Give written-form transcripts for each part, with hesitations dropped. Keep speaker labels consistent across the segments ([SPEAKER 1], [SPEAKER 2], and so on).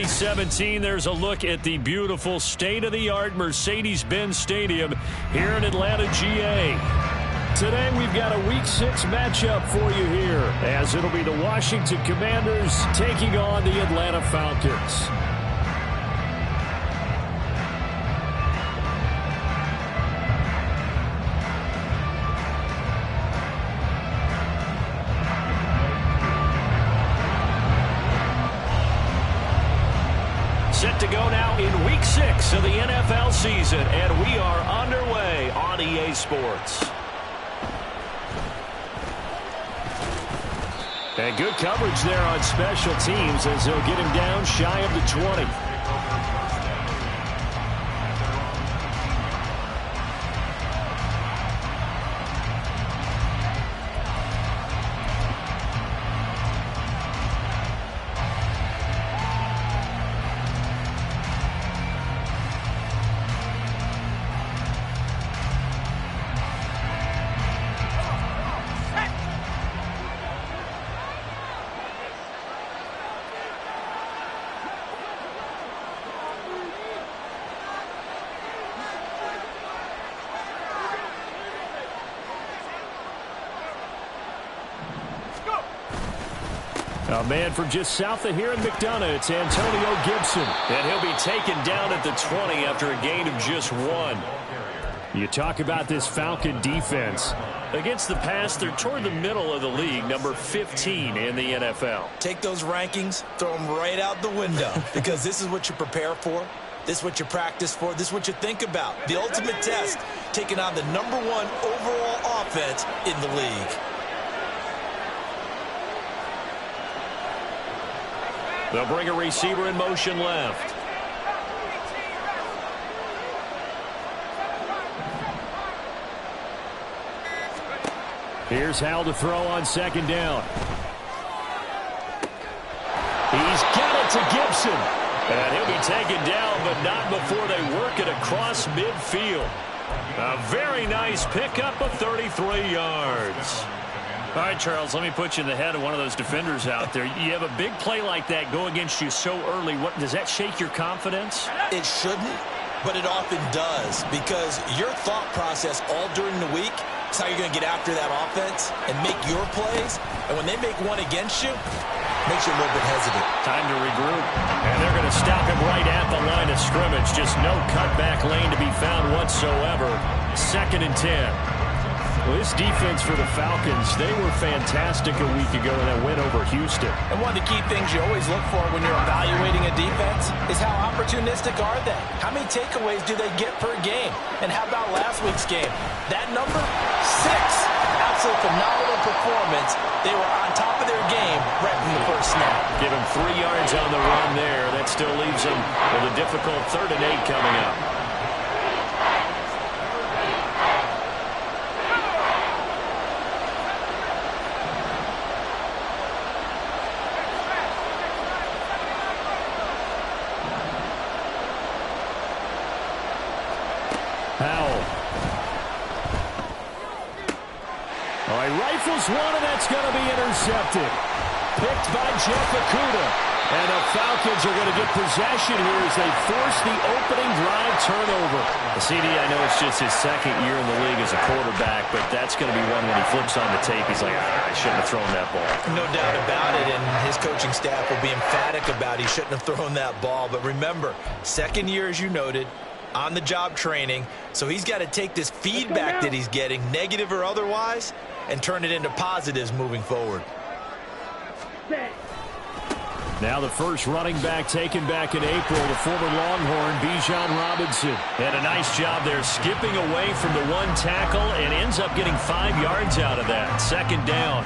[SPEAKER 1] 2017, there's a look at the beautiful state-of-the-art Mercedes-Benz Stadium here in Atlanta, GA. Today, we've got a Week 6 matchup for you here, as it'll be the Washington Commanders taking on the Atlanta Falcons. Set to go now in Week 6 of the NFL season, and we are underway on EA Sports. And good coverage there on special teams as they'll get him down shy of the 20. A man from just south of here in McDonough, it's Antonio Gibson. And he'll be taken down at the 20 after a gain of just 1. You talk about this Falcon defense. Against the pass, they're toward the middle of the league, number 15 in the NFL.
[SPEAKER 2] Take those rankings, throw them right out the window, because this is what you prepare for. This is what you practice for. This is what you think about. The ultimate test, taking on the #1 overall offense in the league.
[SPEAKER 1] They'll bring a receiver in motion left. Here's Hal to throw on second down. He's got it to Gibson. And he'll be taken down, but not before they work it across midfield. A very nice pickup of 33 yards. All right, Charles, let me put you in the head of one of those defenders out there. You have a big play like that go against you so early. What does that shake your confidence?
[SPEAKER 2] It shouldn't, but it often does, because your thought process all during the week is how you're going to get after that offense and make your plays. And when they make one against you, it makes you a little bit hesitant.
[SPEAKER 1] Time to regroup. And they're going to stop him right at the line of scrimmage. Just no cutback lane to be found whatsoever. 2nd and 10. Well, this defense for the Falcons, they were fantastic a week ago in that win over Houston.
[SPEAKER 3] And one of the key things you always look for when you're evaluating a defense is how opportunistic are they? How many takeaways do they get per game? And how about last week's game? That number, 6. Absolute phenomenal performance. They were on top of their game right from the first snap.
[SPEAKER 1] Give him 3 yards on the run there. That still leaves them with a difficult 3rd and 8 coming up. Rifles one, and that's going to be intercepted. Picked by Jeff Okudah. And the Falcons are going to get possession here as they force the opening drive turnover. The CD, I know it's just his 2nd year in the league as a quarterback, but that's going to be one when he flips on the tape. He's like, I shouldn't have thrown that ball.
[SPEAKER 2] No doubt about it, and his coaching staff will be emphatic about he shouldn't have thrown that ball. But remember, 2nd year, as you noted, on-the-job training, so he's got to take this feedback that he's getting, negative or otherwise, and turn it into positives moving forward.
[SPEAKER 1] Now the first running back taken back in April, the former Longhorn, Bijan Robinson. Had a nice job there skipping away from the 1 tackle and ends up getting 5 yards out of that. 2nd down.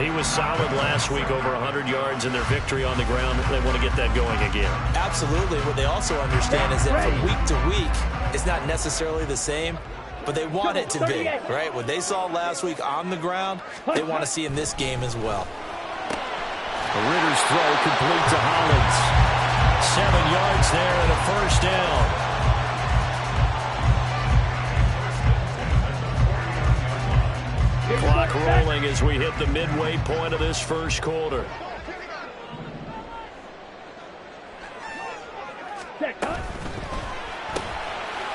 [SPEAKER 1] He was solid last week, over 100 yards in their victory on the ground. They want to get that going again.
[SPEAKER 2] Absolutely. What they also understand is that from week to week, it's not necessarily the same, but they want it to be, right? What they saw last week on the ground, they want to see in this game as well.
[SPEAKER 1] Ritter's throw complete to Hollins. 7 yards there and a 1st down. Clock rolling as we hit the midway point of this 1st quarter.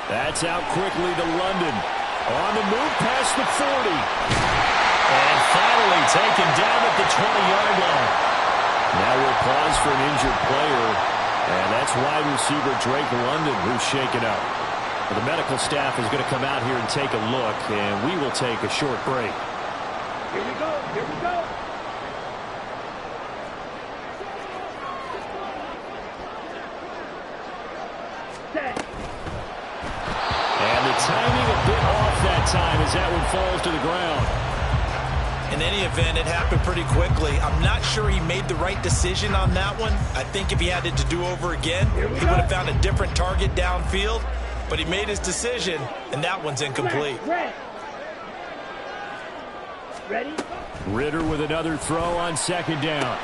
[SPEAKER 1] That's out quickly to London. On the move past the 40. And finally taken down at the 20-yard line. Now we'll pause for an injured player. And that's wide receiver Drake London who's shaken up. The medical staff is going to come out here and take a look, and we will take a short break.
[SPEAKER 4] Here we go. Here we go.
[SPEAKER 1] And the timing a bit off that time as that one falls to the ground.
[SPEAKER 2] In any event, it happened pretty quickly. I'm not sure he made the right decision on that one. I think if he had it to do over again, he would have found a different target downfield. But he made his decision, and that one's incomplete.
[SPEAKER 4] Ready?
[SPEAKER 1] Ritter with another throw on second down.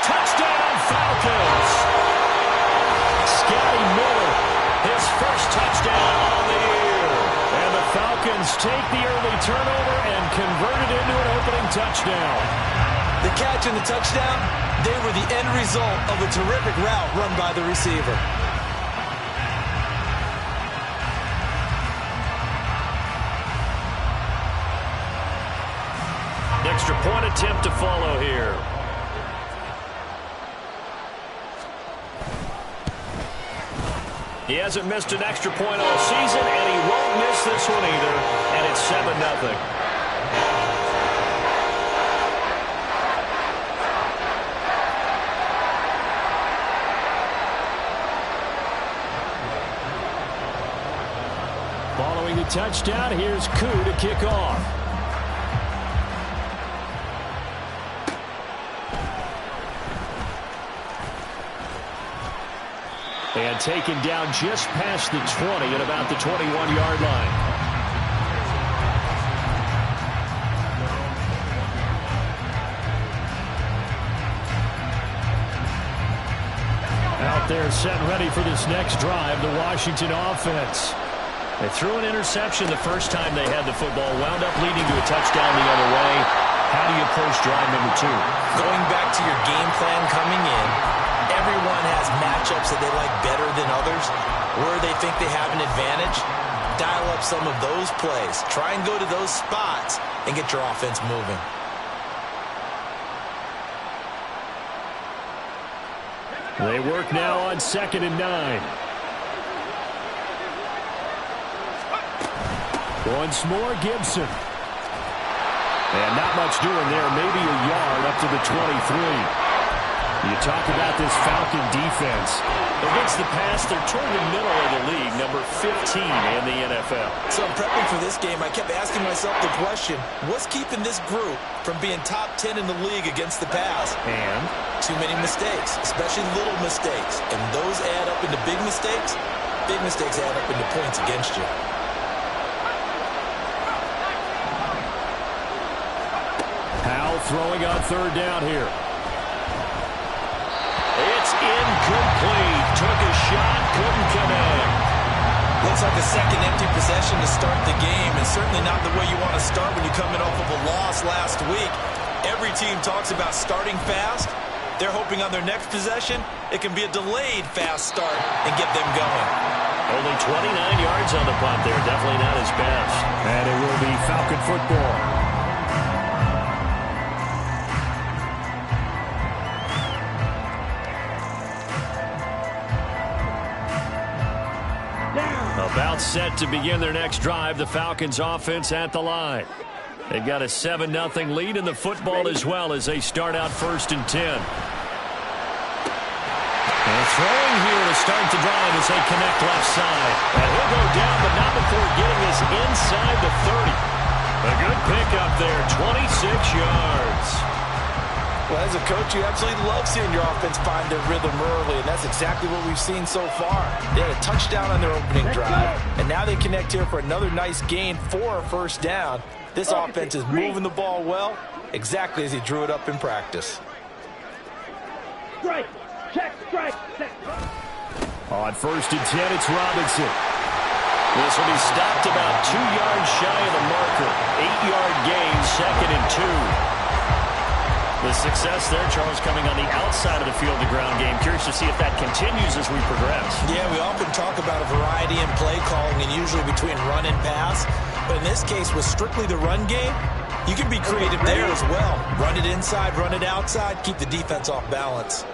[SPEAKER 1] Touchdown, Falcons! Scotty Miller, his first touchdown on the year. And the Falcons take the early turnover and convert it into an opening touchdown.
[SPEAKER 3] The catch and the touchdown, they were the end result of a terrific route run by the receiver.
[SPEAKER 1] Extra point attempt to follow here. He hasn't missed an extra point all season, and he won't miss this one either. And it's 7-0. Following the touchdown, here's Koo to kick off. And taken down just past the 20 at about the 21-yard line. Out there set and ready for this next drive, the Washington offense. They threw an interception the first time they had the football, wound up leading to a touchdown the other way. How do you approach drive number 2?
[SPEAKER 2] Going back to your game plan coming in, everyone has matchups that they like better than others, where they think they have an advantage. Dial up some of those plays. Try and go to those spots and get your offense moving.
[SPEAKER 1] They work now on 2nd and 9. Once more, Gibson. And not much doing there. Maybe a yard up to the 23. You talk about this Falcon defense. Against the pass, they're toward the middle of the league, number 15 in the NFL.
[SPEAKER 2] So I'm prepping for this game. I kept asking myself the question, what's keeping this group from being top 10 in the league against the pass?
[SPEAKER 1] And?
[SPEAKER 2] Too many mistakes, especially little mistakes. And those add up into big mistakes. Big mistakes add up into points against you.
[SPEAKER 1] Powell throwing on 3rd down here. It's incomplete. Took a shot, couldn't connect.
[SPEAKER 2] Looks like a second empty possession to start the game, and certainly not the way you want to start when you're coming off of a loss last week. Every team talks about starting fast. They're hoping on their next possession, it can be a delayed fast start and get them going.
[SPEAKER 1] Only 29 yards on the punt there. Definitely not his best. And it will be Falcon football. About set to begin their next drive, the Falcons offense at the line. They've got a 7-0 lead in the football as well as they start out 1st and 10. And throwing here to start the drive as they connect left side. And he'll go down, but not before getting us inside the 30. A good pickup there, 26 yards.
[SPEAKER 3] Well, as a coach, you absolutely love seeing your offense find their rhythm early, and that's exactly what we've seen so far. They had a touchdown on their opening drive, and now they connect here for another nice gain for a 1st down. This offense is moving the ball well, exactly as he drew it up in practice.
[SPEAKER 4] Strike. Check. Strike.
[SPEAKER 1] On 1st and 10, it's Robinson. This will be stopped about 2 yards shy of the marker. 8-yard gain, 2nd and 2. The success there, Charles, coming on the outside of the field, the ground game. Curious to see if that continues as we progress.
[SPEAKER 2] Yeah, we often talk about a variety in play calling and usually between run and pass. But in this case, with strictly the run game, you can be creative there as well. Run it inside, run it outside, keep the defense off balance.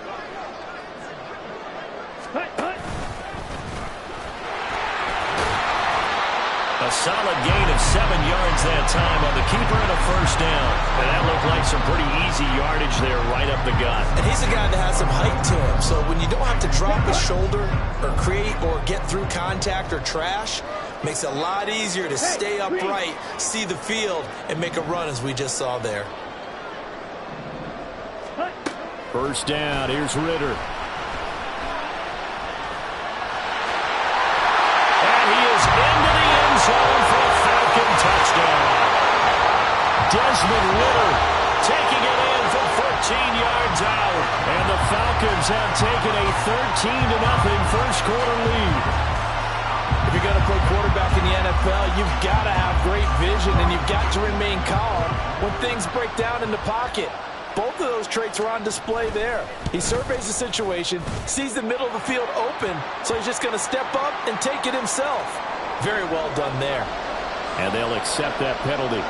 [SPEAKER 1] A solid gain of 7 yards that time on the keeper and a first down. And that looked like some pretty easy yardage there right up the gut.
[SPEAKER 2] And he's a guy that has some height to him. So when you don't have to drop his shoulder or create or get through contact or trash, makes it a lot easier to stay upright, see the field, and make a run as we just saw there.
[SPEAKER 1] First down, here's Ritter. And he is into the end zone for a Falcon touchdown. Desmond Ritter taking it in from 14 yards out. And the Falcons have taken a 13-0 first quarter lead.
[SPEAKER 3] If you're going to play quarterback in the NFL, you've got to have great vision, and you've got to remain calm when things break down in the pocket. Both of those traits were on display there. He surveys the situation, sees the middle of the field open, so he's just going to step up and take it himself. Very well done there.
[SPEAKER 1] And they'll accept that penalty.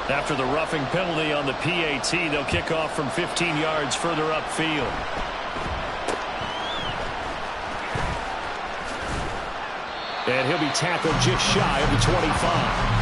[SPEAKER 1] After the roughing penalty on the PAT, they'll kick off from 15 yards further upfield. And he'll be tackled just shy of the 25.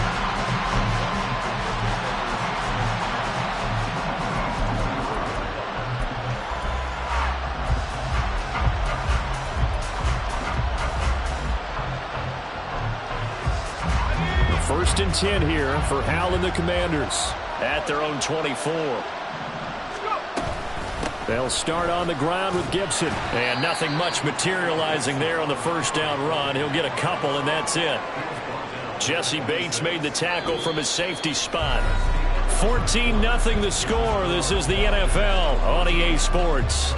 [SPEAKER 1] First and 10 here for Hal and the Commanders at their own 24. They'll start on the ground with Gibson. And nothing much materializing there on the first down run. He'll get a couple, and that's it. Jesse Bates made the tackle from his safety spot. 14-0 the score. This is the NFL on EA Sports.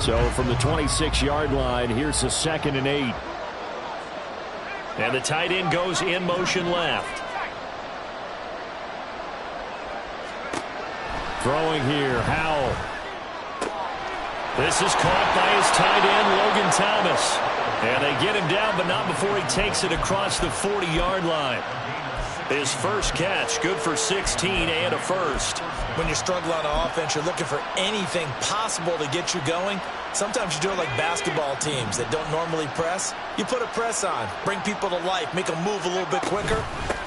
[SPEAKER 1] So from the 26-yard line, here's the 2nd and 8. And the tight end goes in motion left. Throwing here, Howell. This is caught by his tight end, Logan Thomas. And they get him down, but not before he takes it across the 40-yard line. His first catch, good for 16 and a first.
[SPEAKER 2] When you're struggling on offense, you're looking for anything possible to get you going. Sometimes you do it like basketball teams that don't normally press. You put a press on, bring people to life, make them move a little bit quicker.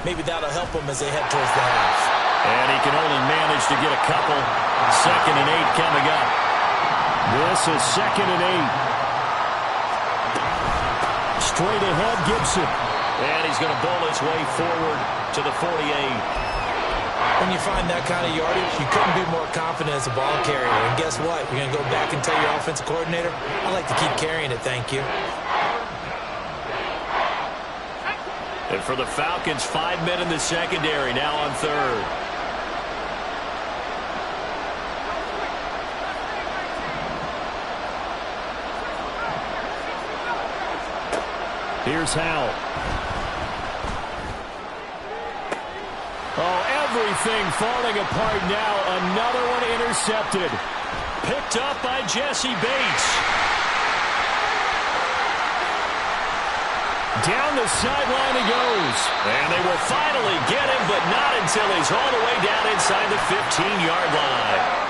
[SPEAKER 2] Maybe that'll help them as they head towards the half.
[SPEAKER 1] And he can only manage to get a couple. 2nd and 8 coming up. This is 2nd and 8. Straight ahead, Gibson. And he's going to bowl his way forward to the 48.
[SPEAKER 2] When you find that kind of yardage, you couldn't be more confident as a ball carrier. And guess what? You're going to go back and tell your offensive coordinator, I like to keep carrying it, thank you.
[SPEAKER 1] And for the Falcons, 5 men in the secondary, now on 3rd. Here's Howell. Oh, everything falling apart now. Another one intercepted. Picked up by Jesse Bates. Down the sideline he goes. And they will finally get him, but not until he's all the way down inside the 15-yard line.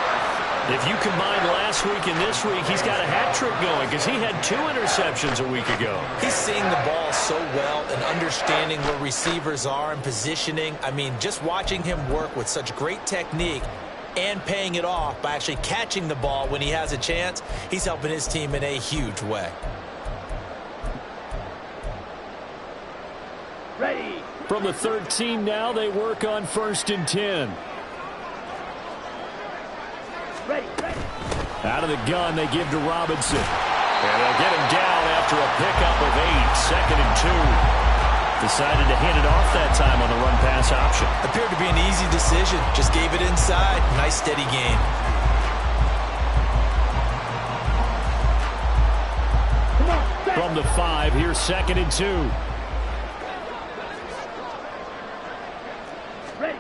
[SPEAKER 1] If you combine last week and this week, he's got a hat trick going because he had 2 interceptions a week ago.
[SPEAKER 2] He's seeing the ball so well and understanding where receivers are and positioning. I mean, just watching him work with such great technique, and paying it off by actually catching the ball when he has a chance. He's helping his team in a huge way.
[SPEAKER 4] Ready.
[SPEAKER 1] From the 13 now, they work on 1st and 10.
[SPEAKER 4] Ready.
[SPEAKER 1] Out of the gun, they give to Robinson. And they'll get him down after a pickup of 8, 2nd and 2. Decided to hand it off that time on the run-pass option.
[SPEAKER 2] Appeared to be an easy decision. Just gave it inside. Nice, steady gain.
[SPEAKER 4] Come on, set.
[SPEAKER 1] From the 5, here's 2nd and 2.
[SPEAKER 4] Ready.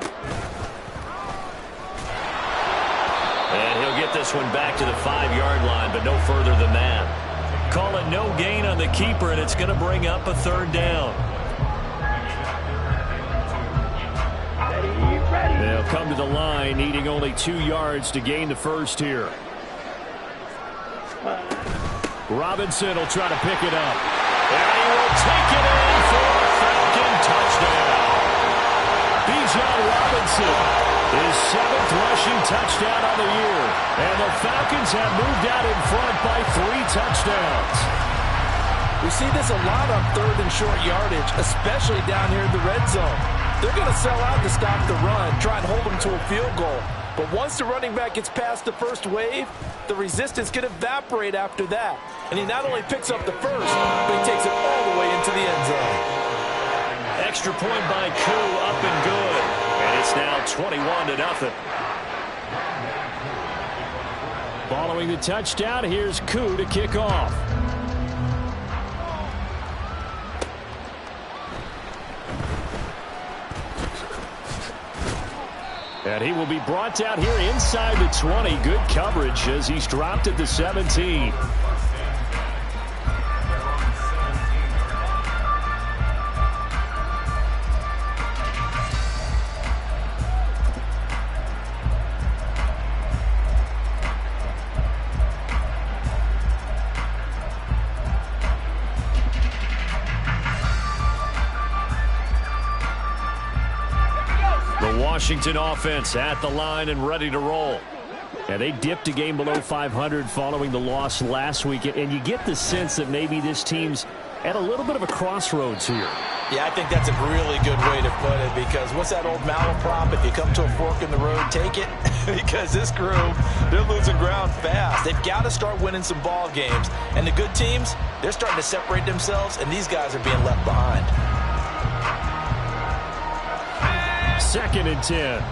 [SPEAKER 1] And he'll get this one back to the 5-yard line, but no further than that. Call it no gain on the keeper, and it's going to bring up a 3rd down.
[SPEAKER 4] Ready.
[SPEAKER 1] They'll come to the line, needing only 2 yards to gain the 1st here. Robinson will try to pick it up. And he will take it in for a Falcon touchdown. Bijan Robinson, his 7th rushing touchdown on the year. And the Falcons have moved out in front by 3 touchdowns.
[SPEAKER 3] We see this a lot on 3rd and short yardage, especially down here in the red zone. They're going to sell out to stop the run, try and hold them to a field goal. But once the running back gets past the first wave, the resistance can evaporate after that. And he not only picks up the first, but he takes it all the way into the end zone.
[SPEAKER 1] Extra point by Koo, up and good. And it's now 21-0. Following the touchdown, here's Koo to kick off. And he will be brought down here inside the 20. Good coverage as he's dropped at the 17. Washington offense at the line and ready to roll. And they dipped a game below 500 following the loss last week. And you get the sense that maybe this team's at a little bit of a crossroads here.
[SPEAKER 2] Yeah, I think that's a really good way to put it, because what's that old malaprop? If you come to a fork in the road, take it. Because this crew, they're losing ground fast. They've got to start winning some ball games. And the good teams, they're starting to separate themselves, and these guys are being left behind.
[SPEAKER 1] 2nd and 10.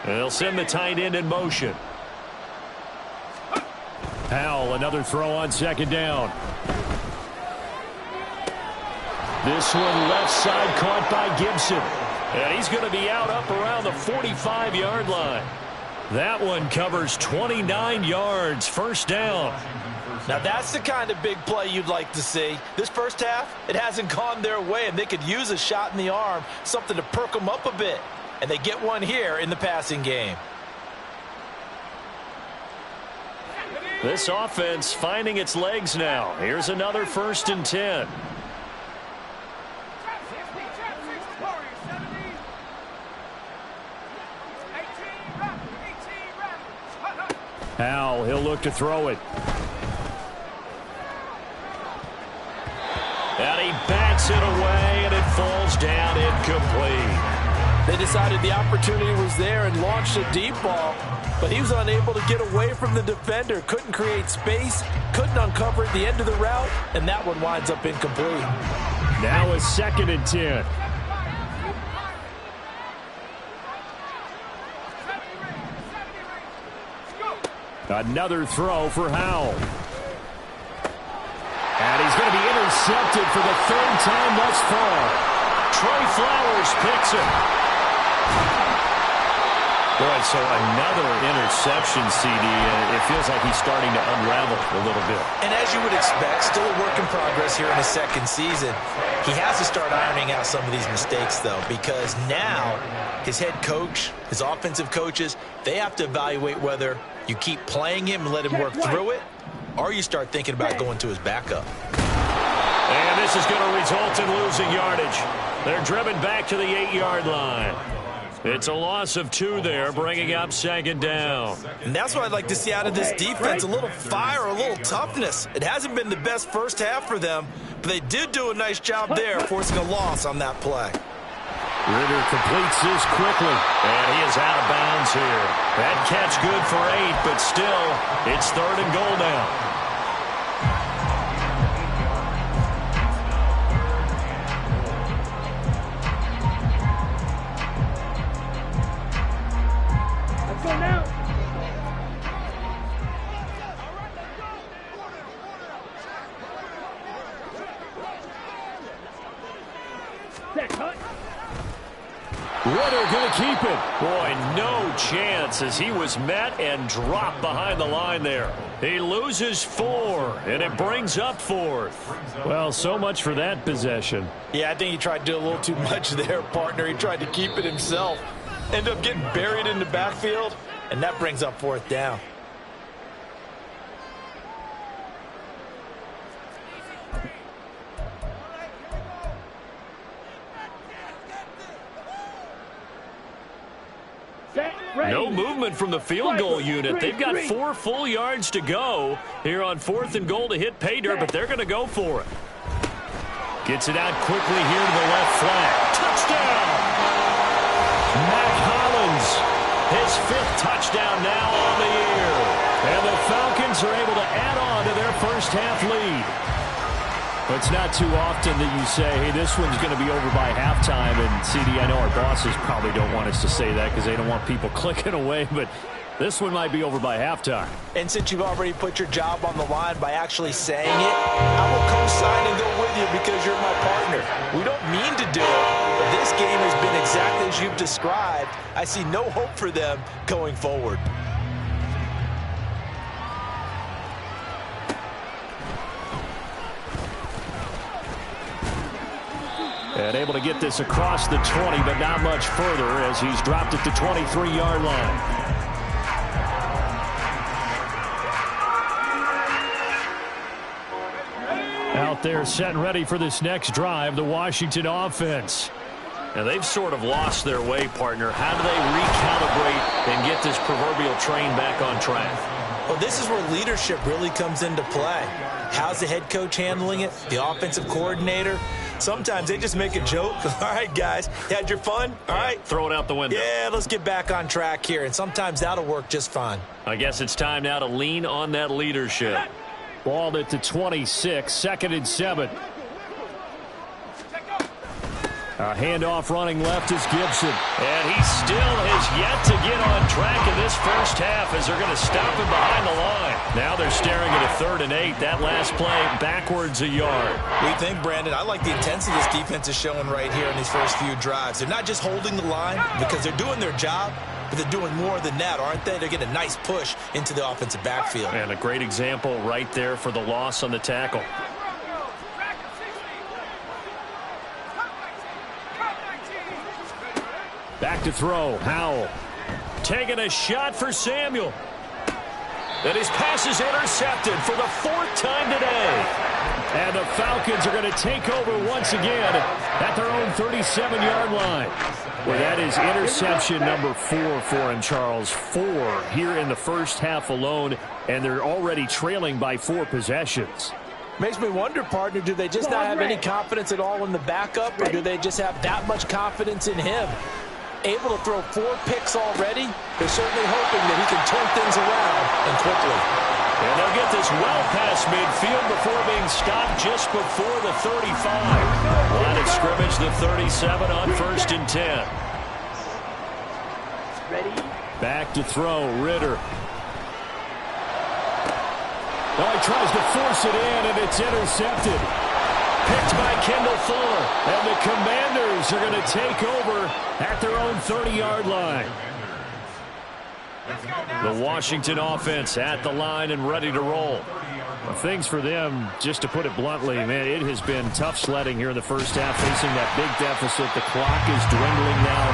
[SPEAKER 1] They'll send the tight end in motion. Powell, another throw on 2nd down. This one left side caught by Gibson. And he's going to be out up around the 45-yard line. That one covers 29 yards, 1st down.
[SPEAKER 3] Now that's the kind of big play you'd like to see. This first half, it hasn't gone their way, and they could use a shot in the arm, something to perk them up a bit. And they get one here in the passing game.
[SPEAKER 1] This offense finding its legs now. Here's another 1st and 10. Powell, he'll look to throw it. And he bats it away, and it falls down incomplete.
[SPEAKER 3] They decided the opportunity was there and launched a deep ball, but he was unable to get away from the defender, couldn't create space, couldn't uncover at the end of the route, and that one winds up incomplete.
[SPEAKER 1] Now a 2nd and 10. Another throw for Howell. And he's going to be intercepted for the 3rd time thus far. Trey Flowers picks him. Boy, so another interception, CD. It feels like he's starting to unravel a little bit.
[SPEAKER 3] And as you would expect, still a work in progress here in his second season. He has to start ironing out some of these mistakes, though, because now his head coach, his offensive coaches, they have to evaluate whether you keep playing him and let him work through it, or you start thinking about going to his backup.
[SPEAKER 1] And this is going to result in losing yardage. They're driven back to the 8-yard line. It's a loss of 2 there, bringing up second down.
[SPEAKER 3] And that's what I'd like to see out of this defense, a little fire, a little toughness. It hasn't been the best first half for them, but they did do a nice job there, forcing a loss on that play.
[SPEAKER 1] Ritter completes this quickly, and he is out of bounds here. That catch good for 8, but still, it's 3rd and goal now. Ritter going to keep it. Boy, no chance as he was met and dropped behind the line there. He loses 4, and it brings up 4th. Well, so much for that possession.
[SPEAKER 3] Yeah, I think he tried to do a little too much there, partner. He tried to keep it himself. Ended up getting buried in the backfield, and that brings up 4th down.
[SPEAKER 1] No movement from the field goal unit. They've got 4 full yards to go here on 4th and goal to hit pay dirt, but they're going to go for it. Gets it out quickly here to the left flank. Touchdown! Mac Hollins, his 5th touchdown now on the year. And the Falcons are able to add on to their first half lead. It's not too often that you say, hey, this one's going to be over by halftime. And, CD, I know our bosses probably don't want us to say that because they don't want people clicking away, but this one might be over by halftime.
[SPEAKER 3] And since you've already put your job on the line by actually saying it, I will co-sign and go with you because you're my partner. We don't mean to do it, but this game has been exactly as you've described. I see no hope for them going forward.
[SPEAKER 1] And able to get this across the 20, but not much further as he's dropped at the 23-yard line. Out there set and ready for this next drive, the Washington offense. And they've sort of lost their way, partner. How do they recalibrate and get this proverbial train back on track?
[SPEAKER 3] Well, this is where leadership really comes into play. How's the head coach handling it? The offensive coordinator? Sometimes they just make a joke. All right, guys, you had your fun? All right.
[SPEAKER 1] Throw it out the window.
[SPEAKER 3] Yeah, let's get back on track here. And sometimes that'll work just fine.
[SPEAKER 1] I guess it's time now to lean on that leadership. Balled at the 26, 2nd and 7. A handoff running left is Gibson. And he still has yet to get on track in this first half as they're going to stop him behind the line. Now they're staring at a 3rd and 8. That last play backwards a yard.
[SPEAKER 3] We think, Brandon, I like the intensity this defense is showing right here in these first few drives. They're not just holding the line because they're doing their job, but they're doing more than that, aren't they? They're getting a nice push into the offensive backfield.
[SPEAKER 1] And a great example right there for the loss on the tackle. Back to throw. Howell taking a shot for Samuel. And his pass is intercepted for the 4th time today. And the Falcons are going to take over once again at their own 37-yard line. Well, that is interception number 4 for him, Charles. 4 here in the first half alone, and they're already trailing by 4 possessions.
[SPEAKER 3] Makes me wonder, partner, do they just not have any confidence at all in the backup, or do they just have that much confidence in him? Able to throw 4 picks already, they're certainly hoping that he can turn things around and quickly.
[SPEAKER 1] And they'll get this well past midfield before being stopped just before the 35. Line of scrimmage, the 37 on 1st and 10.
[SPEAKER 4] Ready?
[SPEAKER 1] Back to throw, Ritter. Oh, he tries to force it in, and it's intercepted. Picked by Kendall Fuller. And the Commanders are going to take over at their own 30-yard line. The Washington offense at the line and ready to roll.
[SPEAKER 5] Well, things for them, just to put it bluntly, man, it has been tough sledding here in the first half, facing that big deficit. The clock is dwindling now.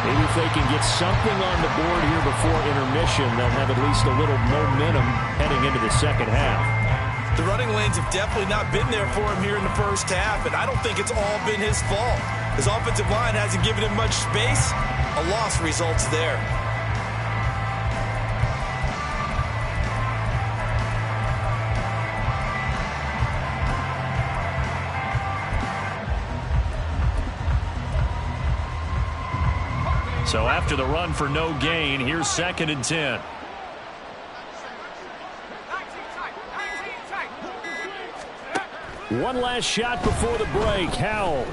[SPEAKER 5] Maybe if they can get something on the board here before intermission, they'll have at least a little momentum heading into the second half.
[SPEAKER 2] The running lanes have definitely not been there for him here in the first half, and I don't think it's all been his fault. His offensive line hasn't given him much space. A loss results there.
[SPEAKER 1] So after the run for no gain, here's 2nd and 10.
[SPEAKER 5] One last shot before the break. Howell.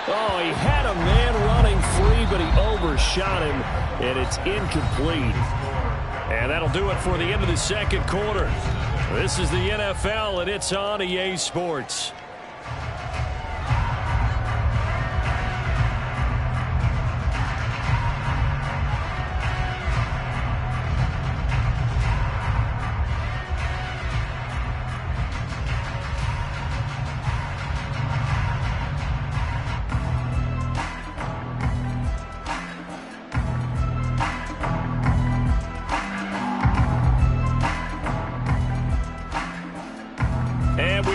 [SPEAKER 5] Oh, he had a man running free, but he overshot him, and it's incomplete.
[SPEAKER 1] And that'll do it for the end of the second quarter. This is the NFL, and it's on EA Sports.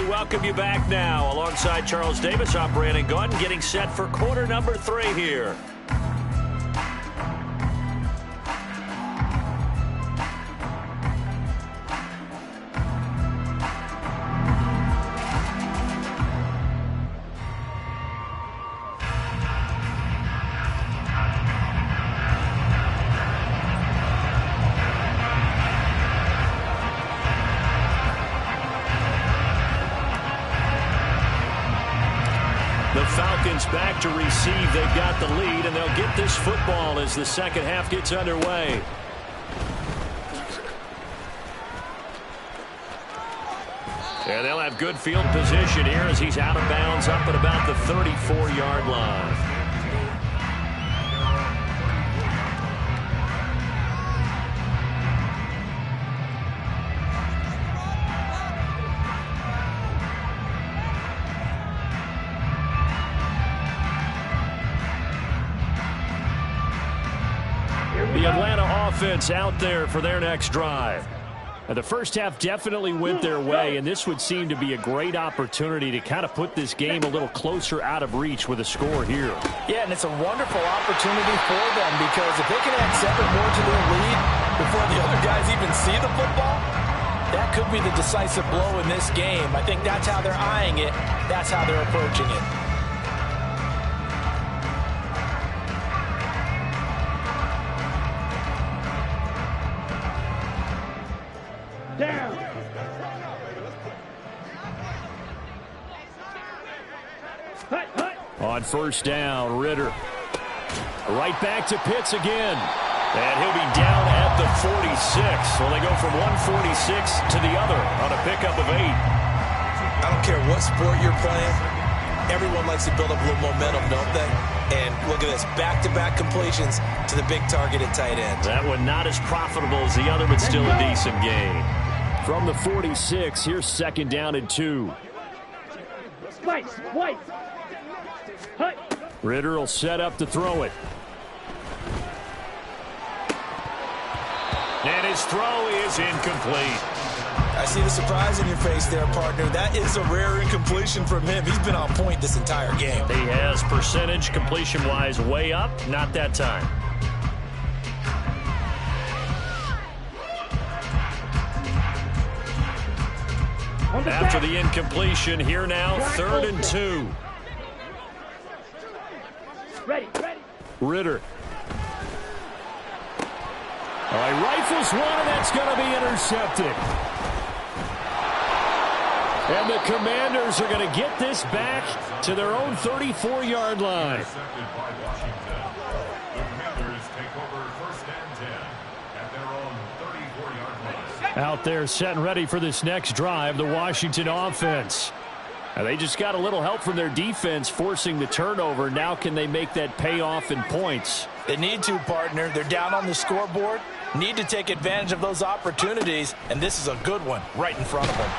[SPEAKER 1] Welcome you back now. Alongside Charles Davis, I'm Brandon Gunn, getting set for quarter number 3 here. Falcons back to receive. They've got the lead, and they'll get this football as the second half gets underway. And they'll have good field position here as he's out of bounds up at about the 34-yard line. The Atlanta offense out there for their next drive.
[SPEAKER 5] The first half definitely went their way, and this would seem to be a great opportunity to kind of put this game a little closer out of reach with a score here.
[SPEAKER 3] Yeah, and it's a wonderful opportunity for them because if they can add 7 more to their lead before the other guys even see the football, that could be the decisive blow in this game. I think that's how they're eyeing it. That's how they're approaching it.
[SPEAKER 4] Down.
[SPEAKER 5] On first down, Ritter. Right back to Pitts again.
[SPEAKER 1] And he'll be down at the 46. So they go from 146 to the other on a pickup of 8.
[SPEAKER 2] I don't care what sport you're playing. Everyone likes to build up a little momentum, don't they? And look at this, back-to-back completions to the big target at tight end.
[SPEAKER 1] That one not as profitable as the other, but still a decent gain.
[SPEAKER 5] From the 46, here's 2nd down and 2.
[SPEAKER 4] White.
[SPEAKER 5] Ritter will set up to throw it.
[SPEAKER 1] And his throw is incomplete.
[SPEAKER 2] I see the surprise in your face there, partner. That is a rare incompletion from him. He's been on point this entire game.
[SPEAKER 1] He has percentage completion-wise way up. Not that time. After the incompletion, here now, 3rd and 2.
[SPEAKER 4] Ready.
[SPEAKER 5] Ritter. All right, rifles one, and that's going to be intercepted. And the Commanders are going to get this back to their own 34-yard line. Out there set and ready for this next drive, the Washington offense. And they just got a little help from their defense forcing the turnover. Now can they make that pay off in points?
[SPEAKER 3] They need to, partner. They're down on the scoreboard. Need to take advantage of those opportunities, and this is a good one right in front of them.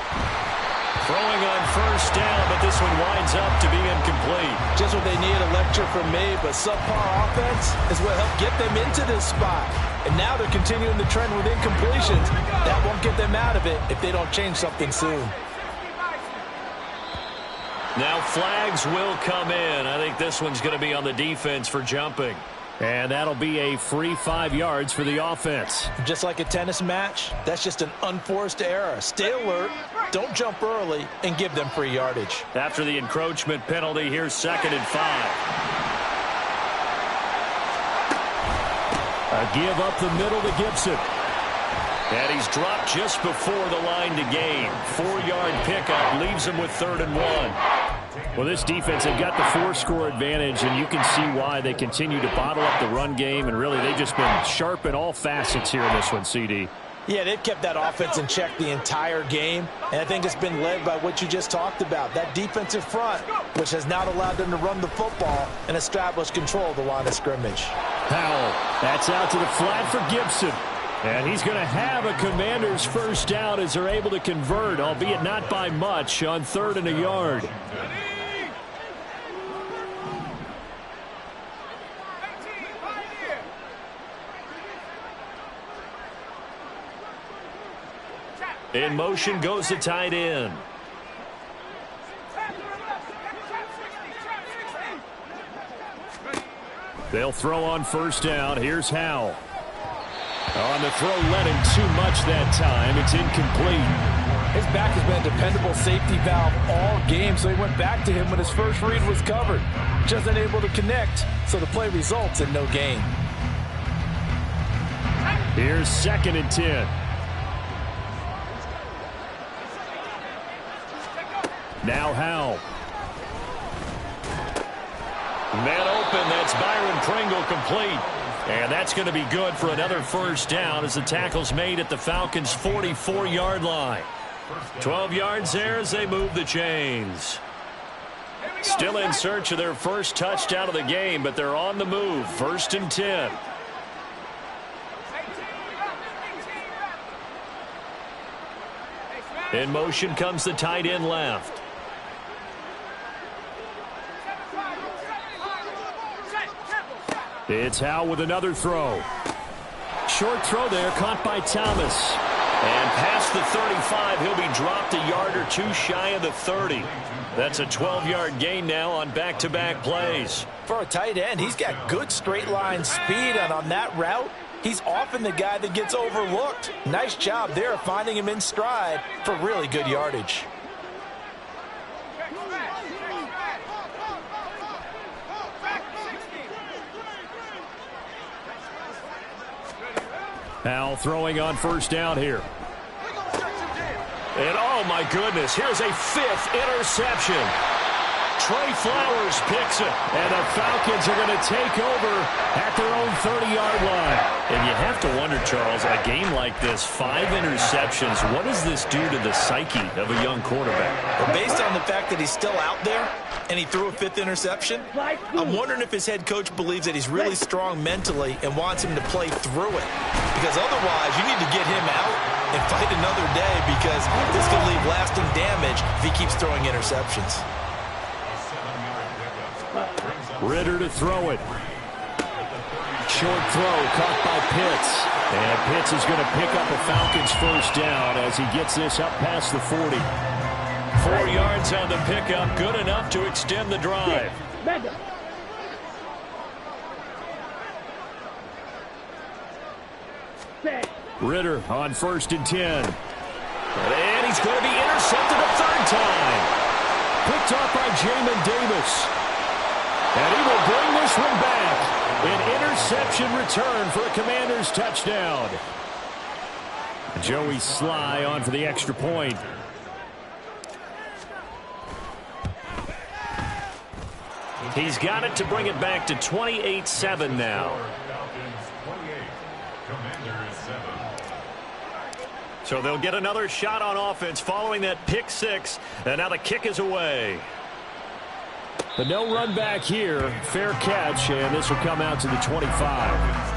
[SPEAKER 1] Throwing on first down, but this one winds up to be incomplete.
[SPEAKER 3] Just what they need, a lecture from me, but subpar offense is what helped get them into this spot. And now they're continuing the trend with incompletions. That won't get them out of it if they don't change something soon.
[SPEAKER 1] Now flags will come in. I think this one's going to be on the defense for jumping.
[SPEAKER 5] And that'll be a free 5 yards for the offense.
[SPEAKER 3] Just like a tennis match, that's just an unforced error. Stay alert, don't jump early, and give them free yardage.
[SPEAKER 1] After the encroachment penalty, here's 2nd and 5.
[SPEAKER 5] A give up the middle to Gibson.
[SPEAKER 1] And he's dropped just before the line to gain. 4-yard pickup leaves him with 3rd and 1.
[SPEAKER 5] Well, this defense, they've got the 4-score advantage, and you can see why they continue to bottle up the run game, and really they've just been sharp in all facets here in this one, CD.
[SPEAKER 3] Yeah, they've kept that offense in check the entire game, and I think it's been led by what you just talked about, that defensive front, which has not allowed them to run the football and establish control of the line of scrimmage.
[SPEAKER 5] Powell, that's out to the flat for Gibson. And he's going to have a Commanders first down as they're able to convert, albeit not by much, on 3rd and a yard.
[SPEAKER 1] In motion goes the tight end.
[SPEAKER 5] They'll throw on first down. Here's Howell. On the throw, led him too much that time. It's incomplete.
[SPEAKER 3] His back has been a dependable safety valve all game, so he went back to him when his first read was covered. Just unable to connect, so the play results in no gain.
[SPEAKER 5] Here's 2nd and 10. Now Howell.
[SPEAKER 1] Man open, that's Byron Pringle complete. And that's going to be good for another first down as the tackle's made at the Falcons' 44-yard line. 12 yards there as they move the chains. Still in search of their first touchdown of the game, but they're on the move. 1st and 10. In motion comes the tight end left.
[SPEAKER 5] It's Howell with another throw. Short throw there, caught by Thomas.
[SPEAKER 1] And past the 35, he'll be dropped a yard or two shy of the 30. That's a 12-yard gain now on back-to-back plays.
[SPEAKER 3] For a tight end, he's got good straight-line speed, and on that route, he's often the guy that gets overlooked. Nice job there finding him in stride for really good yardage.
[SPEAKER 5] Howell throwing on first down here.
[SPEAKER 1] And oh my goodness, here's a 5th interception. Trey Flowers picks it.
[SPEAKER 5] And the Falcons are going to take over at their own 30-yard line.
[SPEAKER 1] And you have to wonder, Charles, a game like this, 5 interceptions, what does this do to the psyche of a young quarterback?
[SPEAKER 2] Well, based on the fact that he's still out there and he threw a 5th interception, I'm wondering if his head coach believes that he's really strong mentally and wants him to play through it. Because otherwise, you need to get him out and fight another day, because this could leave lasting damage if he keeps throwing interceptions.
[SPEAKER 5] Ritter to throw it. Short throw caught by Pitts. And Pitts is going to pick up a Falcons first down as he gets this up past the 40.
[SPEAKER 1] 4 yards on the pickup, good enough to extend the drive.
[SPEAKER 5] Ritter on 1st and 10.
[SPEAKER 1] And he's going to be intercepted a 3rd time.
[SPEAKER 5] Picked off by Jamin Davis. And he will bring this one back. An interception return for a Commanders touchdown. Joey Sly on for the extra point.
[SPEAKER 1] He's got it to bring it back to 28-7 now. So they'll get another shot on offense following that pick six. And now the kick is away.
[SPEAKER 5] But no run back here. Fair catch, and this will come out to the 25.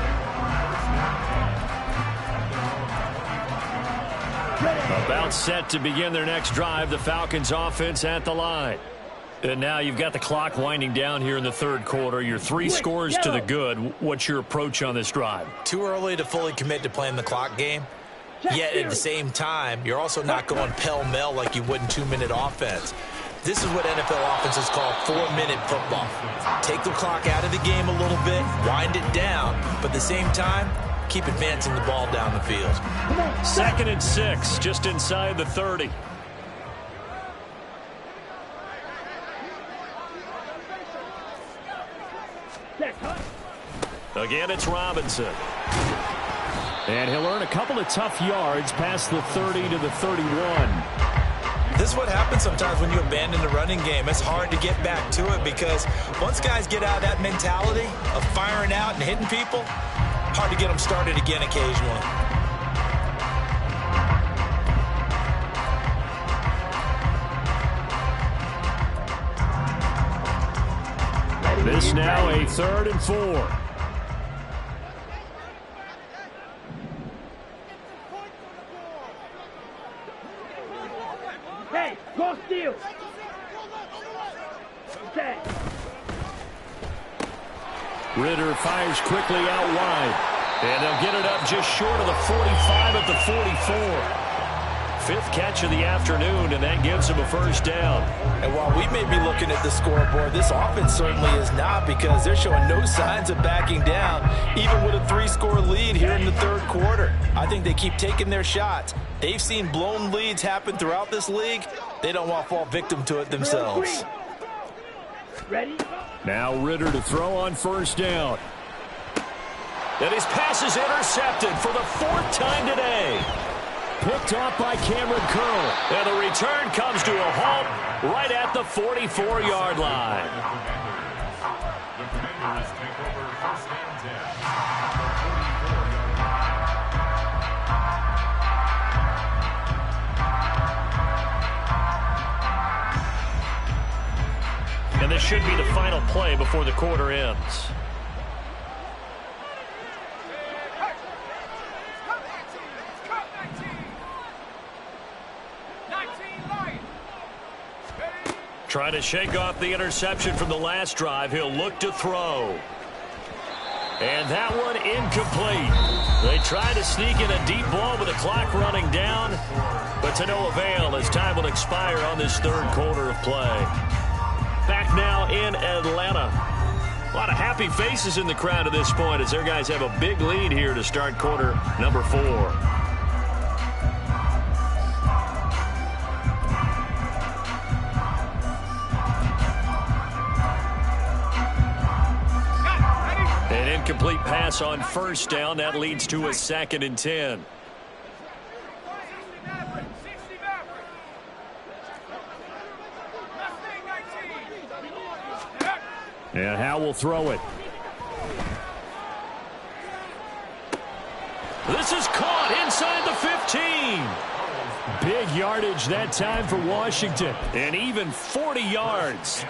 [SPEAKER 5] About set to begin their next drive. The Falcons offense at the line. And now you've got the clock winding down here in the third quarter. Your 3 scores to the good. What's your approach on this drive?
[SPEAKER 2] Too early to fully commit to playing the clock game. Yet at the same time, you're also not going pell-mell like you would in 2-minute offense. This is what NFL offenses call 4-minute football. Take the clock out of the game a little bit, wind it down, but at the same time, keep advancing the ball down the field.
[SPEAKER 1] 2nd and 6, just inside the 30. Again, it's Robinson.
[SPEAKER 5] And he'll earn a couple of tough yards past the 30 to the 31.
[SPEAKER 2] This is what happens sometimes when you abandon the running game. It's hard to get back to it because once guys get out of that mentality of firing out and hitting people, hard to get them started again occasionally.
[SPEAKER 5] This now a 3rd and 4.
[SPEAKER 4] Hey, go steal. Okay.
[SPEAKER 5] Ritter fires quickly out wide.
[SPEAKER 1] And they'll get it up just short of the 45 at the 44. 5th catch of the afternoon, and that gives him a first down.
[SPEAKER 3] And while we may be looking at the scoreboard, this offense certainly is not, because they're showing no signs of backing down, even with a 3-score lead here in the third quarter. I think they keep taking their shots. They've seen blown leads happen throughout this league. They don't want to fall victim to it themselves.
[SPEAKER 4] Ready?
[SPEAKER 5] Now Ritter to throw on first down.
[SPEAKER 1] And his pass is intercepted for the 4th time today.
[SPEAKER 5] Picked off by Cameron Curl.
[SPEAKER 1] And the return comes to a halt right at the 44-yard line. And this should be the final play before the quarter ends. Trying to shake off the interception from the last drive. He'll look to throw. And that one incomplete. They try to sneak in a deep ball with the clock running down, but to no avail as time will expire on this third quarter of play. Back now in Atlanta. A lot of happy faces in the crowd at this point as their guys have a big lead here to start quarter number 4. Incomplete pass on first down. That leads to a 2nd and 10.
[SPEAKER 5] And Howe will throw it.
[SPEAKER 1] This is caught inside the 15.
[SPEAKER 5] Big yardage that time for Washington.
[SPEAKER 1] And even 40 yards.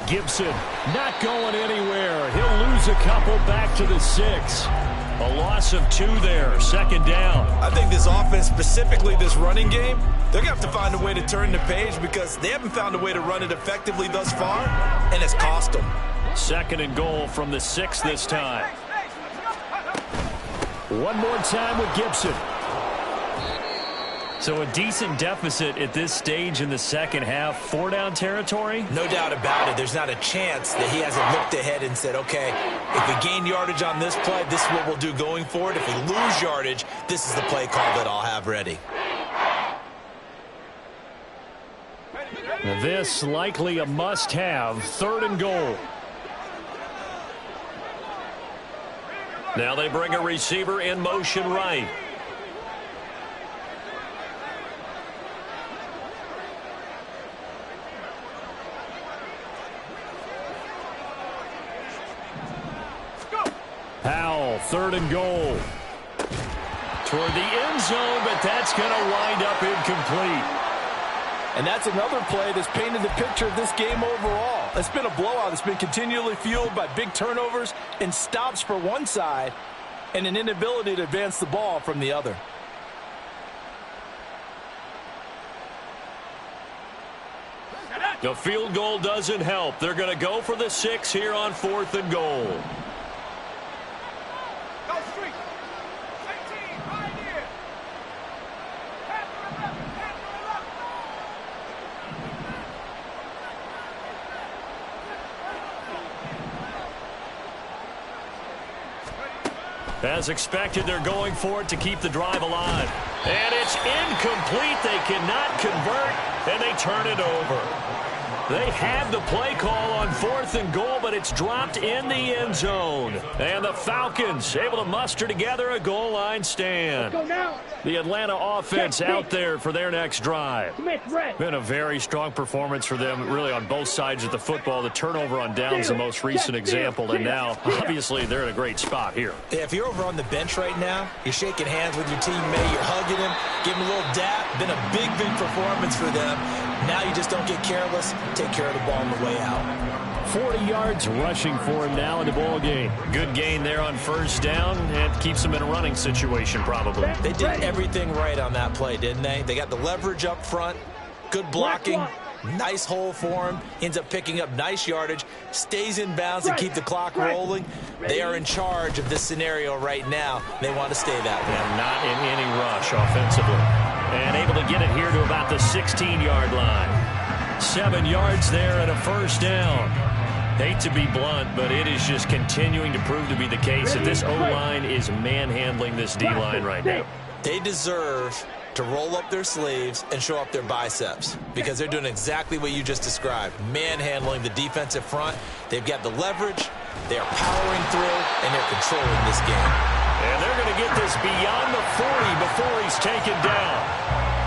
[SPEAKER 5] Gibson not going anywhere. He'll lose a couple back to the 6.
[SPEAKER 1] A loss of 2 there. 2nd down.
[SPEAKER 2] I think this offense, specifically this running game, they're going to have to find a way to turn the page because they haven't found a way to run it effectively thus far, and it's cost them.
[SPEAKER 1] 2nd and goal from the 6 this time.
[SPEAKER 5] One more time with Gibson.
[SPEAKER 1] So a decent deficit at this stage in the second half. 4-down territory?
[SPEAKER 2] No doubt about it. There's not a chance that he hasn't looked ahead and said, okay, if we gain yardage on this play, this is what we'll do going forward. If we lose yardage, this is the play call that I'll have ready.
[SPEAKER 5] Now this likely a must-have. 3rd and goal.
[SPEAKER 1] Now they bring a receiver in motion right.
[SPEAKER 5] Powell, 3rd and goal.
[SPEAKER 1] Toward the end zone, but that's going to wind up incomplete.
[SPEAKER 3] And that's another play that's painted the picture of this game overall. It's been a blowout. It's been continually fueled by big turnovers and stops for one side and an inability to advance the ball from the other.
[SPEAKER 1] The field goal doesn't help. They're going to go for the 6 here on 4th and goal. As expected, they're going for it to keep the drive alive. And it's incomplete. They cannot convert, and they turn it over. They had the play call on 4th and goal, but it's dropped in the end zone. And the Falcons able to muster together a goal line stand. The Atlanta offense out there for their next drive. Been a very strong performance for them, really, on both sides of the football. The turnover on downs, the most recent example, and now, obviously, they're in a great spot here.
[SPEAKER 2] Yeah, if you're over on the bench right now, you're shaking hands with your teammate, you're hugging him, giving him a little dap. Been a big, big performance for them. Now you just don't get careless. Take care of the ball on the way out.
[SPEAKER 5] 40 yards rushing for him now in the ball game.
[SPEAKER 1] Good gain there on 1st down, and keeps them in a running situation probably.
[SPEAKER 2] They did everything right on that play, didn't they? They got the leverage up front, good blocking, nice hole for him, ends up picking up nice yardage, stays in bounds and keep the clock rolling. They are in charge of this scenario right now. They want to stay that way.
[SPEAKER 1] And not in any rush offensively. And able to get it here to about the 16-yard line. 7 yards there and a 1st down. Hate to be blunt, but it is just continuing to prove to be the case that this O-line is manhandling this D-line right now.
[SPEAKER 2] They deserve to roll up their sleeves and show up their biceps because they're doing exactly what you just described, manhandling the defensive front. They've got the leverage, they are powering through, and they're controlling this game.
[SPEAKER 1] And they're going to get this beyond the 40 before he's taken down.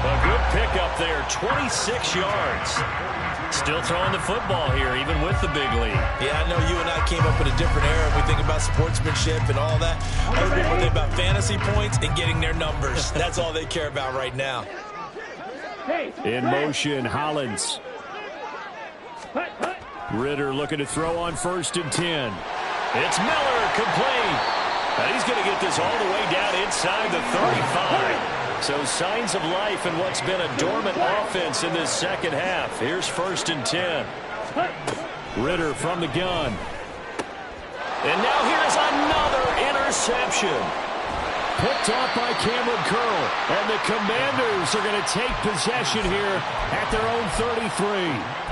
[SPEAKER 1] A good pickup there, 26 yards. Still throwing the football here, even with the big lead.
[SPEAKER 2] Yeah, I know you and I came up in a different era. We think about sportsmanship and all that. Other people think about fantasy points and getting their numbers. That's all they care about right now.
[SPEAKER 5] In motion, Hollins. Ritter looking to throw on 1st and 10.
[SPEAKER 1] It's Miller, complete. And he's going to get this all the way down inside the 35. So signs of life in what's been a dormant offense in this second half. Here's 1st and 10.
[SPEAKER 5] Ritter from the gun.
[SPEAKER 1] And now here's another interception.
[SPEAKER 5] Picked off by Cameron Curl. And the Commanders are going to take possession here at their own 33.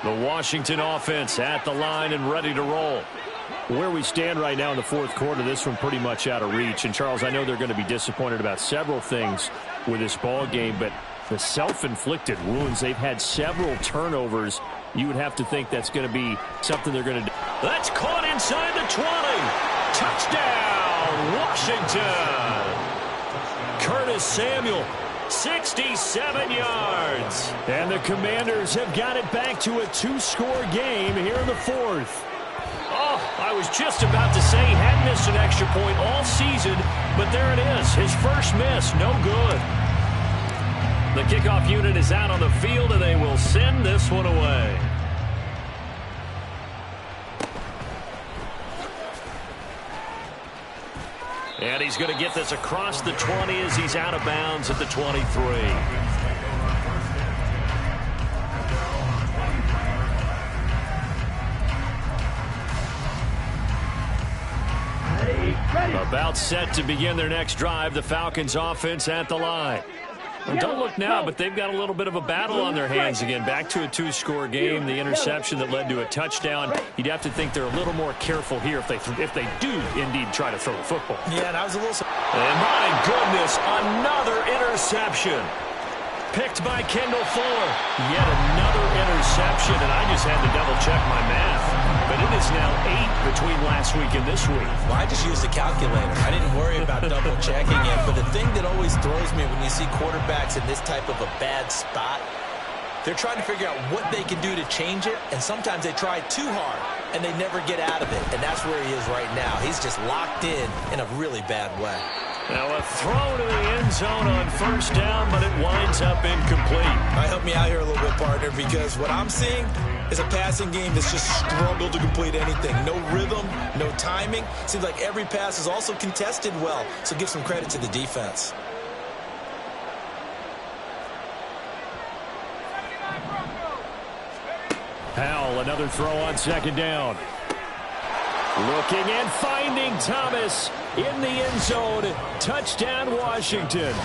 [SPEAKER 5] The Washington offense at the line and ready to roll. Where we stand right now in the 4th quarter, this one pretty much out of reach. And, Charles, I know they're going to be disappointed about several things with this ball game, but the self-inflicted wounds, they've had several turnovers. You would have to think that's going to be something they're going to do.
[SPEAKER 1] That's caught inside the 20. Touchdown, Washington. Curtis Samuel. 67 yards.
[SPEAKER 5] And the Commanders have got it back to a 2-score game here in the 4th.
[SPEAKER 1] Oh, I was just about to say he hadn't missed an extra point all season, but there it is. His first miss, no good. The kickoff unit is out on the field, and they will send this one away. And he's going to get this across the 20 as he's out of bounds at the 23. About set to begin their next drive, the Falcons offense at the line. And don't look now, but they've got a little bit of a battle on their hands again. Back to a 2-score game. The interception that led to a touchdown. You'd have to think they're a little more careful here if they do indeed try to throw the football.
[SPEAKER 2] Yeah, and I was a little...
[SPEAKER 1] And my goodness, another interception. picked by Kendall Fuller. Yet another interception, and I just had to double-check my math. But it is now 8 between last week and this week.
[SPEAKER 3] Well, I just used a calculator. I didn't worry about double-checking it. But the thing that always throws me when you see quarterbacks in this type of a bad spot, they're trying to figure out what they can do to change it, and sometimes they try too hard, and they never get out of it. And that's where he is right now. He's just locked in a really bad way.
[SPEAKER 1] Now a throw to the end zone on first down, but it winds up incomplete.
[SPEAKER 3] All right, help me out here a little bit, partner, because what I'm seeing is a passing game that's just struggled to complete anything. No rhythm, no timing. Seems like every pass is also contested well, so give some credit to the defense.
[SPEAKER 5] Powell, another throw on second down. Looking and finding Thomas in the end zone. Touchdown, Washington.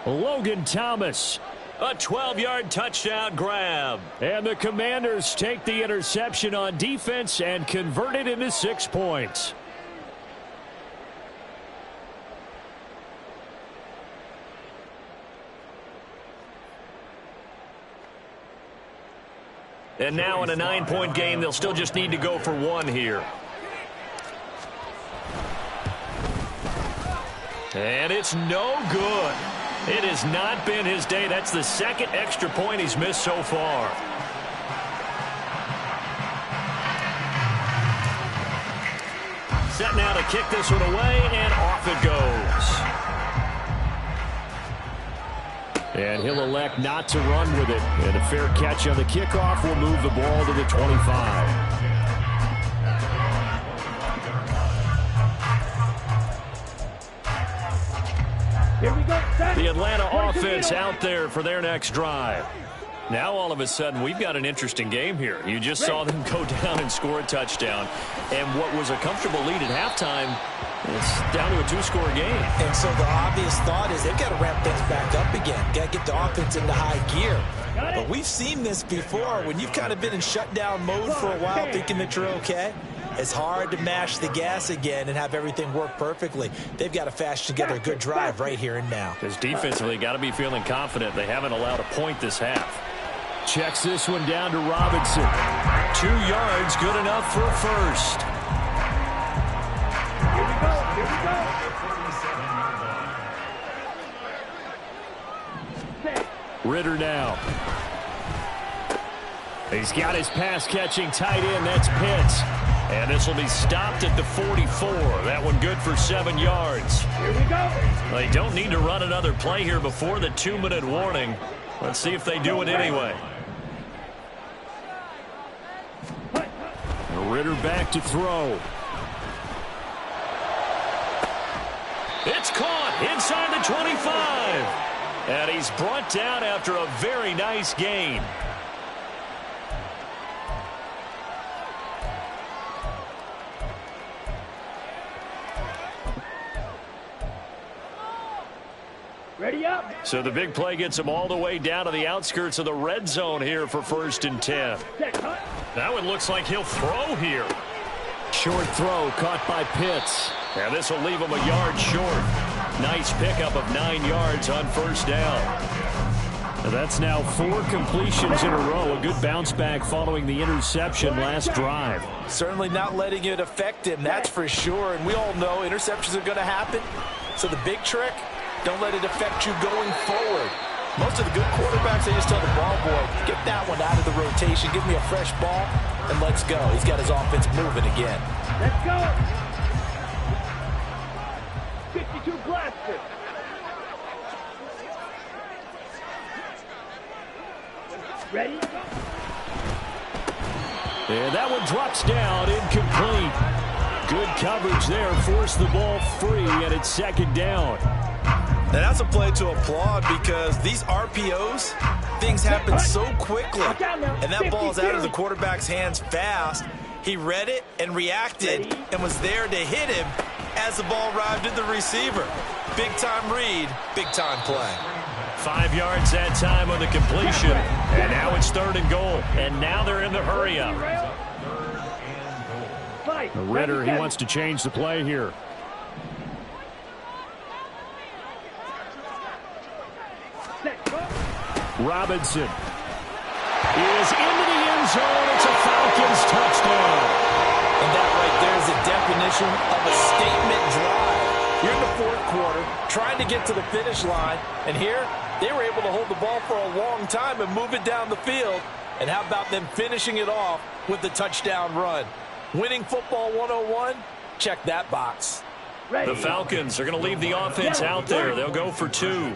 [SPEAKER 5] Logan Thomas.
[SPEAKER 1] A 12-yard touchdown grab.
[SPEAKER 5] And the Commanders take the interception on defense and convert it into 6 points.
[SPEAKER 1] And now in a 9-point game, they'll still just need to go for 1 here. And it's no good. It has not been his day. That's the second extra point he's missed so far. Set now to kick this one away, and off it goes.
[SPEAKER 5] And he'll elect not to run with it. And a fair catch on the kickoff will move the ball to the 25.
[SPEAKER 4] Here we go.
[SPEAKER 1] The Atlanta offense out there for their next drive. Now all of a sudden we've got an interesting game here. You just saw them go down and score a touchdown. And what was a comfortable lead at halftime, it's down to a 2-score game.
[SPEAKER 3] And so the obvious thought is they've got to ramp things back up again. Got to get the offense into high gear. But we've seen this before. When you've kind of been in shutdown mode for a while thinking that you're okay, it's hard to mash the gas again and have everything work perfectly. They've got to fashion together a good drive right here and now.
[SPEAKER 1] Because defensively, got to be feeling confident. They haven't allowed a point this half.
[SPEAKER 5] Checks this one down to Robinson.
[SPEAKER 1] 2 yards, good enough for a first.
[SPEAKER 4] Here we go. Here we go.
[SPEAKER 5] Ritter now. He's got his pass-catching tight end. That's Pitts.
[SPEAKER 1] And this will be stopped at the 44. That one good for 7 yards.
[SPEAKER 4] Here we go.
[SPEAKER 1] They don't need to run another play here before the 2-minute warning. Let's see if they do it anyway.
[SPEAKER 5] Ritter back to throw.
[SPEAKER 1] It's caught inside the 25. And he's brought down after a very nice gain.
[SPEAKER 4] Ready up.
[SPEAKER 1] So the big play gets him all the way down to the outskirts of the red zone here for 1st and 10. That one looks like he'll throw here.
[SPEAKER 5] Short throw caught by Pitts.
[SPEAKER 1] And this will leave him a yard short. Nice pickup of 9 yards on 1st down.
[SPEAKER 5] That's now 4 completions in a row. A good bounce back following the interception last drive.
[SPEAKER 3] Certainly not letting it affect him, that's for sure. And we all know interceptions are going to happen. So the big trick, don't let it affect you going forward. Most of the good quarterbacks, they just tell the ball boy, get that one out of the rotation, give me a fresh ball, and let's go. He's got his offense moving again.
[SPEAKER 4] Let's go. 52 blaster. Ready?
[SPEAKER 5] And that one drops down, incomplete. Good coverage there, forced the ball free, and it's 2nd down.
[SPEAKER 3] And that's a play to applaud because these RPOs, things happen so quickly. And that ball's out of the quarterback's hands fast. He read it and reacted and was there to hit him as the ball arrived at the receiver. Big-time read, big-time play.
[SPEAKER 1] 5 yards that time on the completion. And now it's 3rd and goal. And now they're in the hurry-up.
[SPEAKER 5] Ritter, he wants to change the play here. Robinson is into the end zone. It's a Falcons touchdown.
[SPEAKER 3] And that right there is the definition of a statement drive. You're in the fourth quarter, trying to get to the finish line, and here they were able to hold the ball for a long time and move it down the field. And how about them finishing it off with the touchdown run? Winning football 101? Check that box.
[SPEAKER 1] The Falcons are going to leave the offense out there. They'll go for 2.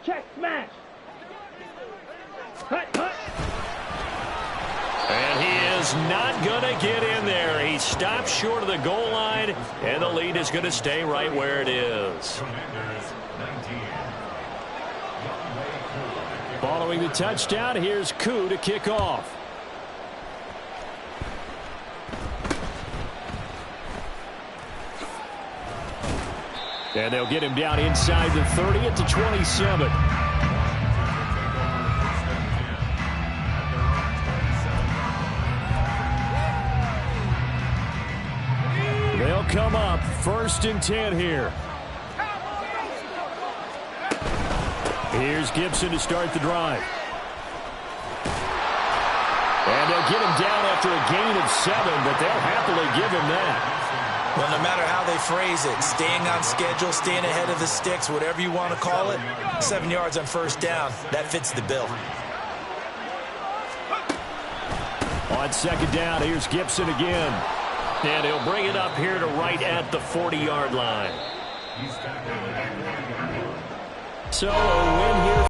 [SPEAKER 4] Check, smash. Hut, hut.
[SPEAKER 1] And he is not going to get in there. He stops short of the goal line, and the lead is going to stay right where it is.
[SPEAKER 5] Following the touchdown, here's Koo to kick off. And they'll get him down inside the 30 at the 27. They'll come up 1st and 10 here. Here's Gibson to start the drive. And they'll get him down after a gain of 7, but they'll happily give him that.
[SPEAKER 2] Well, no matter how they phrase it, staying on schedule, staying ahead of the sticks, whatever you want to call it, 7 yards on 1st down, that fits the bill.
[SPEAKER 5] On 2nd down, here's Gibson again.
[SPEAKER 1] And he'll bring it up here to right at the 40-yard line.
[SPEAKER 5] So a win here.